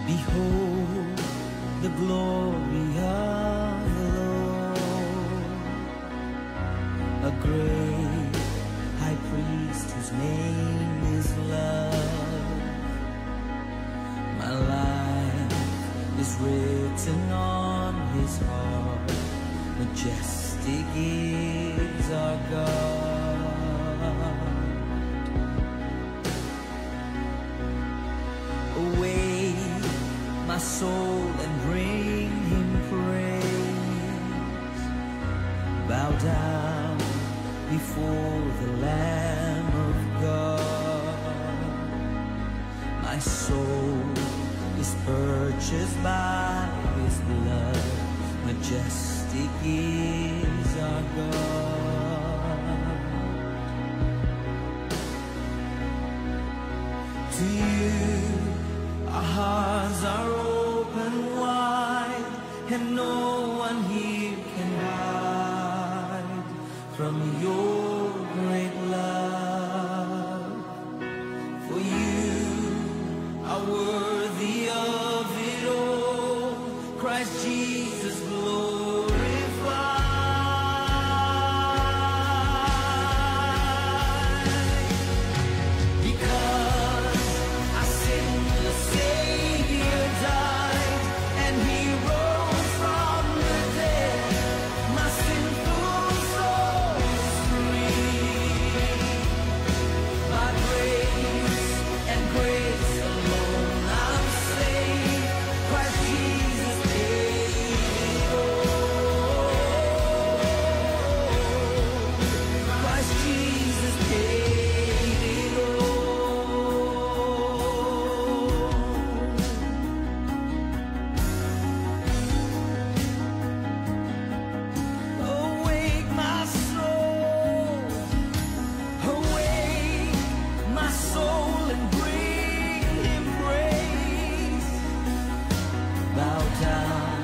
Behold the glory of the Lord, a great high priest whose name is love. My life is written on his heart, majestic is our God. Awake my soul and bring him praise. Bow down before the Lamb of God. My soul is purchased by his blood, majestic is our God. To you our hearts are open wide, and no one here can hide from your great love. For you are worthy of it all, Christ Jesus glorified. Because our sinless Savior died, and he rose from the dead, my sinful soul is free. By grace and grace alone I'm saved. Christ Jesus paid it all. Christ Jesus paid it all. Awake my soul, awake my soul, and bring him praise. Bow down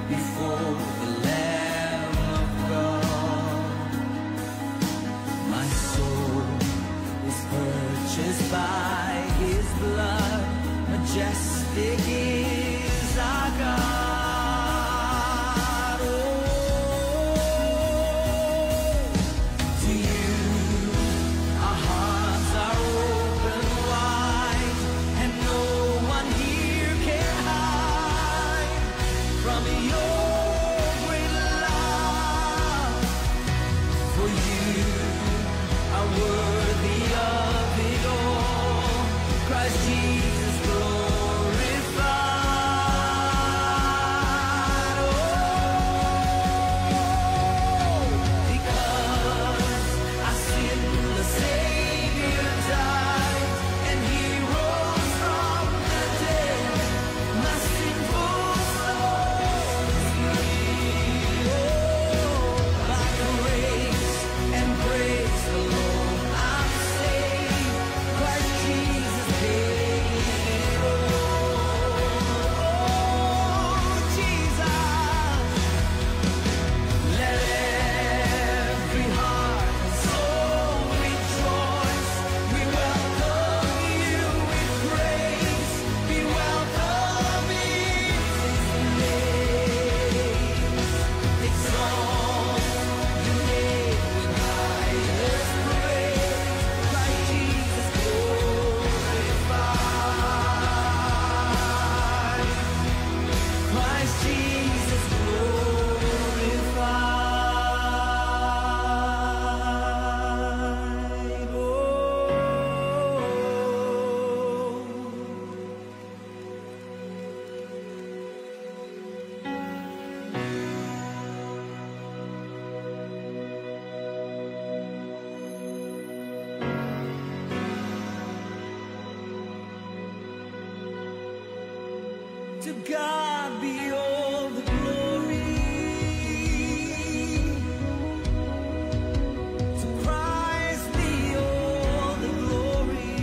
before the Lamb of God. My soul is purchased by his blood, majestic is our God. Oh, to you our hearts are open wide, and no one here can hide from your great love. For you are worthy of it all, Christ Jesus glorified. Oh, because our sinless Savior died, and he rose from the dead, my sinful soul is free. Oh, by grace and grace alone I'm saved. Christ Jesus paid it all. Oh, Jesus, let every heart and soul rejoice. We welcome you with praise. We welcome in his name. Exalt your name with highest praise. Christ Jesus glorified. Christ Jesus glorified. Oh. To God be all the glory. To Christ be all the glory.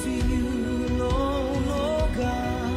To you alone, oh God.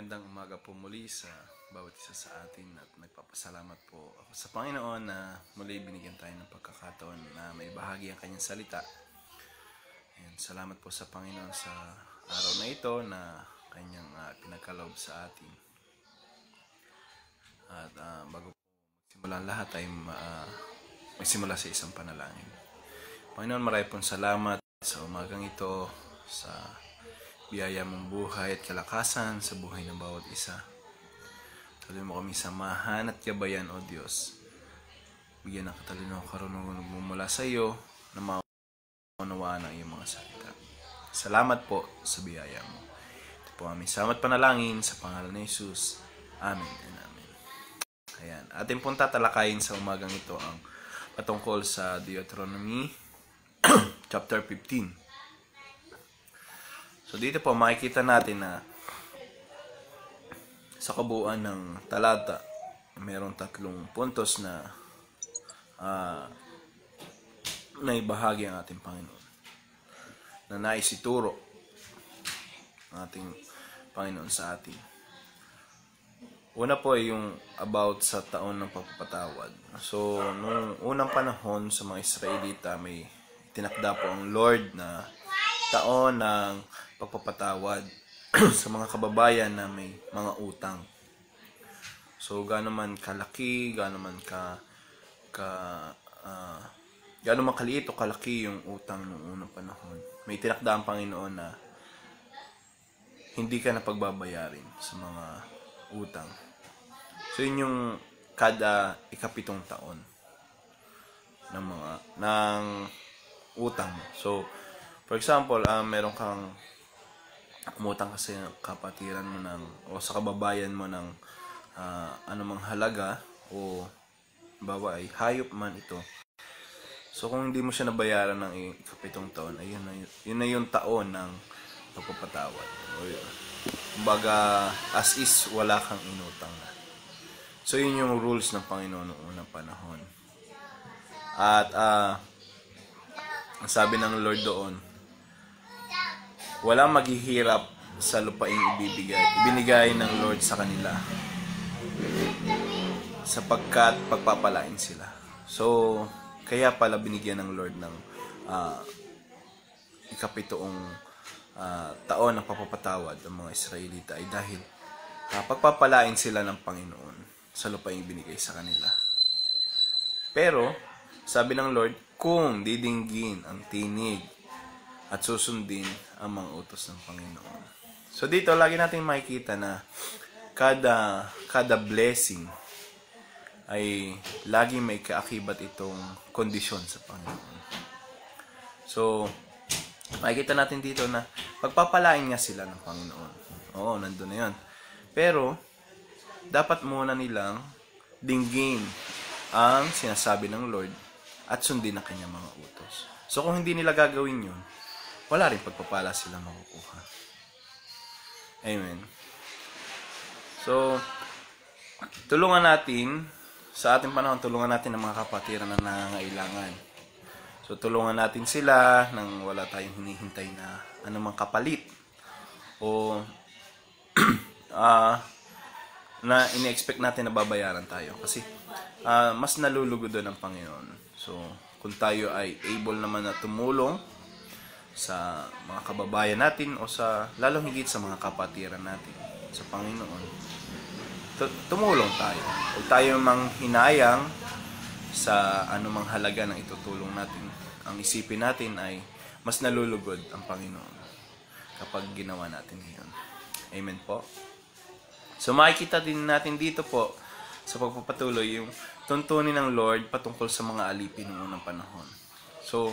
Magandang umaga po muli sa bawat isa sa atin at nagpapasalamat po ako sa Panginoon na muli binigyan tayo ng pagkakataon na may bahagi ang kanyang salita. Ayan, salamat po sa Panginoon sa araw na ito na kanyang pinagkaloob sa atin. At bago po magsimula ang lahat ay magsimula sa isang panalangin. Panginoon, marami pong salamat sa umagang ito, sa biyaya mong buhay at kalakasan sa buhay ng bawat isa. Tuloy mo kami samahan at gabayan, O Diyos. Bigyan ng katalino karunungan mula sa iyo na maunawaan ang iyong mga salita. Salamat po sa biyaya mo. Ito po aming salamat panalangin sa pangalan ni Jesus. Amen and amen. Ayan. Ating pong tatalakayin sa umagang ito ang patungkol sa Deuteronomy chapter 15. So dito po makikita natin na sa kabuuan ng talata mayroong 3 puntos na naibahagi ang ating Panginoon na nais ituro ang ating Panginoon sa atin. Una po ay yung about sa taon ng pagpapatawad. So nung unang panahon sa mga Israelita may tinakda po ang Lord na taon ng pagpapatawad sa mga kababayan na may mga utang. So gaano man kalaki, gaano man kaliit o kalaki yung utang noong unang panahon, may tinakda ang Panginoon na hindi ka na pagbabayarin sa mga utang. So yun yung kada ikapitong taon ng utang. So for example, meron kang umutang kasi kapatiran mo o sa kababayan mo ng anumang halaga o bawa ay hayop man ito. So kung hindi mo siya nabayaran ng ikapitong taon, ay yun na yung taon ng pagpapatawad. Kumbaga, as is, wala kang inutang na. So yun yung rules ng Panginoon noong unang panahon. At ang sabi ng Lord doon, walang maghihirap sa lupaing ibinigay ng Lord sa kanila sapagkat pagpapalain sila. So, kaya pala binigyan ng Lord ng ikapitoong taon ng pagpapatawad ng mga Israelita ay dahil pagpapalain sila ng Panginoon sa lupaing ibinigay sa kanila. Pero, sabi ng Lord, kung didinggin ang tinig at susundin ang mga utos ng Panginoon. So dito, lagi natin makikita na kada blessing ay lagi may kaakibat itong kondisyon sa Panginoon. So, makikita natin dito na pagpapalain nga sila ng Panginoon. Oo, nandun na yun. Pero, dapat muna nilang dinggin ang sinasabi ng Lord at sundin ang kanyang mga utos. So, kung hindi nila gagawin yun, wala rin pagpapala sila makukuha. Amen. So, tulungan natin, sa ating panahon, tulungan natin ang mga kapatiran na nangangailangan. So, tulungan natin sila nang wala tayong hinihintay na anumang kapalit. O, na ini-expect natin na babayaran tayo. Kasi, mas nalulugod doon ang Panginoon. So, kung tayo ay able naman na tumulong sa mga kababayan natin o sa lalong higit sa mga kapatiran natin sa Panginoon, tumulong tayo. Huwag tayo mang hinayang sa anumang halaga ng itutulong natin. Ang isipin natin ay mas nalulugod ang Panginoon kapag ginawa natin iyon. Amen po. So makikita din natin dito po sa pagpapatuloy yung tuntunin ng Lord patungkol sa mga alipin ng unang panahon. So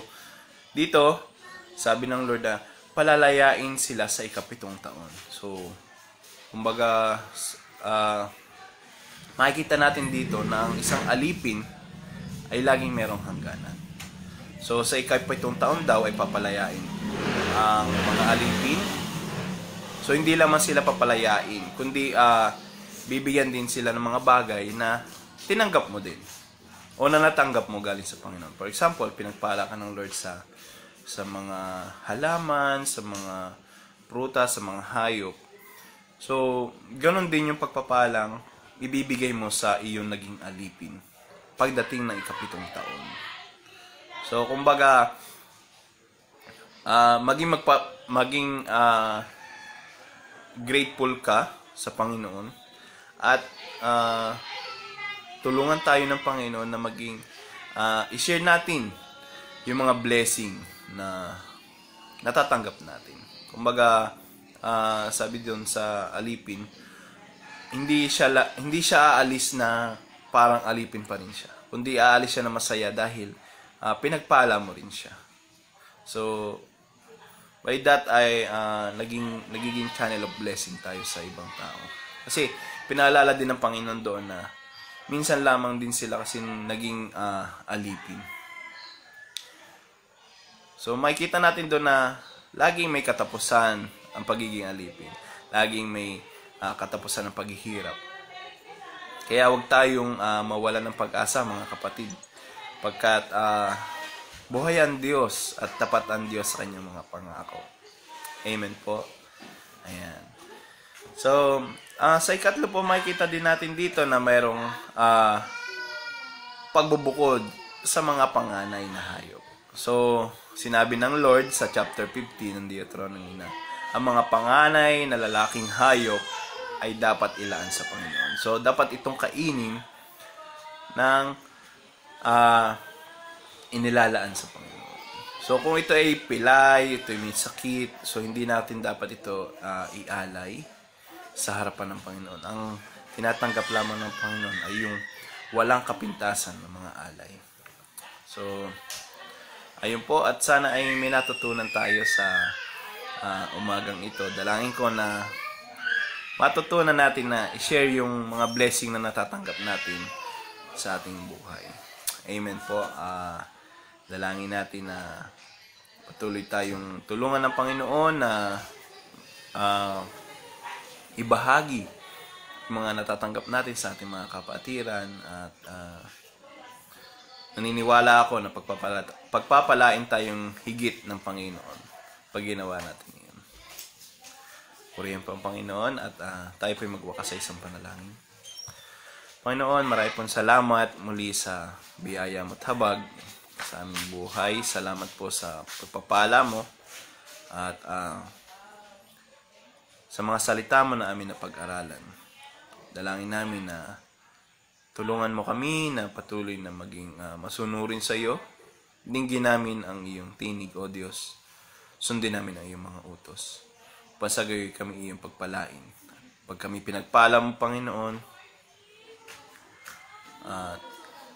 dito, sabi ng Lord na palalayain sila sa ikapitong taon. So, kumbaga, makikita natin dito na ang isang alipin ay laging merong hangganan. So, sa ikapitong taon daw ay papalayain ang mga alipin. So, hindi lamang sila papalayain, kundi bibigyan din sila ng mga bagay na tinanggap mo din o na natanggap mo galing sa Panginoon. For example, pinagpala ka ng Lord sa mga halaman, sa mga prutas, sa mga hayop. So, ganun din yung pagpapalang ibibigay mo sa iyong naging alipin pagdating ng ikapitong taon. So, kumbaga, maging grateful ka sa Panginoon at tulungan tayo ng Panginoon na maging i-share natin yung mga blessing na natatanggap natin. Kumbaga, sabi doon sa alipin, hindi siya aalis na parang alipin pa rin siya. Kundi aalis siya na masaya dahil pinagpala mo rin siya. So, by that ay nagiging channel of blessing tayo sa ibang tao. Kasi pinaalala din ng Panginoon doon na minsan lamang din sila kasi naging alipin. So, makikita natin doon na laging may katapusan ang pagiging alipin. Laging may katapusan ng paghihirap. Kaya huwag tayong mawalan ng pag-asa, mga kapatid. Pagkat buhay ang Diyos at tapat ang Diyos sa kanyang mga pangako. Amen po. Ayan. So, sa ikatlo po, makikita din natin dito na mayroong pagbubukod sa mga panganay na hayop. So, sinabi ng Lord sa chapter 15 ng Deuteronomy na ang mga panganay na lalaking hayop ay dapat ilaan sa Panginoon. So, dapat itong kainin ng inilalaan sa Panginoon. So, kung ito ay pilay, ito ay may sakit, so hindi natin dapat ito ialay sa harapan ng Panginoon. Ang tinatanggap lamang ng Panginoon ay yung walang kapintasan ng mga alay. So, ayun po, at sana ay may natutunan tayo sa umagang ito. Dalangin ko na matutunan natin na i-share yung mga blessing na natatanggap natin sa ating buhay. Amen po. Dalangin natin na patuloy tayong tulungan ng Panginoon na ibahagi yung mga natatanggap natin sa ating mga kapatiran at naniniwala ako na pagpapalain tayong higit ng Panginoon pag ginawa natin yun. Purihin po ang Panginoon at tayo po'y magwakas sa isang panalangin. Panginoon, marami pong salamat muli sa biyaya mo at habag sa aming buhay. Salamat po sa pagpapala mo at sa mga salita mo na amin na pag-aralan. Dalangin namin na tulungan mo kami na patuloy na maging masunurin sa iyo. Dinggin namin ang iyong tinig, O Diyos. Sundin namin ang iyong mga utos. Pasagay kami iyong pagpalain. Pag kami pinagpala mo, Panginoon,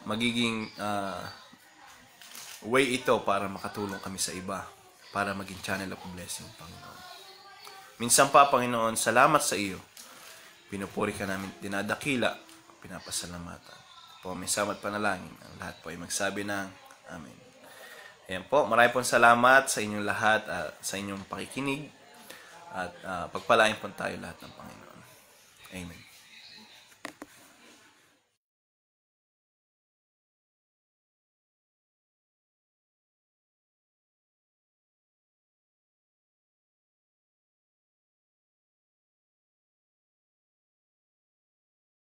magiging way ito para makatulong kami sa iba, para maging channel of blessing, Panginoon. Minsan pa, Panginoon, salamat sa iyo. Pinupuri ka namin, dinadakila, pinapasalamatan. Po, may samat panalangin. Ang lahat po ay magsabi ng Amen. Ayan po, marami pong salamat sa inyong lahat at sa inyong pakikinig at pagpalain po tayo lahat ng Panginoon. Amen.